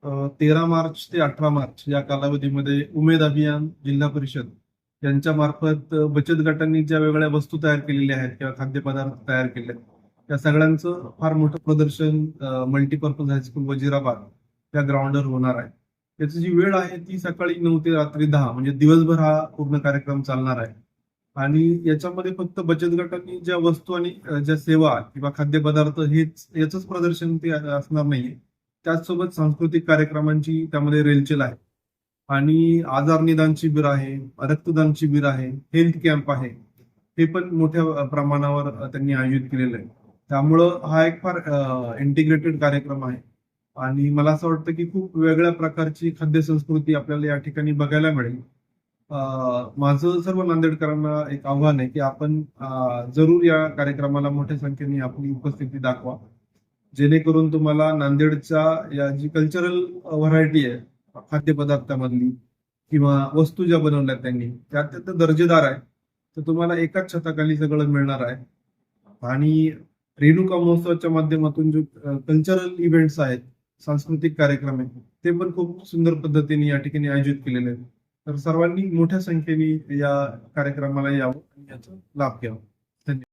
13 मार्च ते 18 मार्च या कालावधीमध्ये उमेद अभियान जिल्हा परिषद यांच्या मार्फत बचत गटांनी ज्या वेगळ्या वस्तू तयार केलेल्या आहेत किंवा खाद्यपदार्थ तयार केले आहेत, त्या सगळ्यांचं फार मोठं प्रदर्शन मल्टीपर्पज हायस्कूल वजिराबाद या ग्राउंडवर होणार आहे. त्याची जी वेळ आहे ती सकाळी 9 ते रात्री 10 म्हणजे दिवसभर हा पूर्ण कार्यक्रम चालणार आहे. आणि याच्यामध्ये फक्त बचत गटांनी ज्या वस्तू आणि ज्या सेवा किंवा खाद्यपदार्थ हेच याच प्रदर्शन ते असणार नाहीये. त्याचसोबत सांस्कृतिक कार्यक्रमांची त्यामध्ये रेलचेल आहे. आणि आजार निदान शिबिर आहे, रक्तदान शिबिर आहे, हेल्थ कॅम्प आहे. हे पण मोठ्या प्रमाणावर त्यांनी आयोजित केलेलं आहे. त्यामुळं हा एक फार इंटिग्रेटेड कार्यक्रम आहे. आणि मला असं वाटतं की खूप वेगळ्या प्रकारची खाद्य संस्कृती आपल्याला या ठिकाणी बघायला मिळेल. माझं सर्व नांदेडकरांना एक आव्हान आहे की आपण जरूर या कार्यक्रमाला मोठ्या संख्येने आपली उपस्थिती दाखवा. जेणेकरून तुम्हाला नांदेडच्या या जी कल्चरल व्हरायटी आहे खाद्यपदार्थामधली किंवा वस्तू ज्या बनवल्या त्यांनी त्या अत्यंत दर्जेदार आहे. तर तुम्हाला एकाच छताखाली सगळं मिळणार आहे. आणि रेणुका महोत्सवाच्या माध्यमातून जो कल्चरल इव्हेंट्स आहेत, सांस्कृतिक कार्यक्रम आहेत, ते पण खूप सुंदर पद्धतीने या ठिकाणी आयोजित केलेले आहेत. तर सर्वांनी मोठ्या संख्येने या कार्यक्रमाला यावं आणि याचा लाभ घ्यावा. धन्यवाद.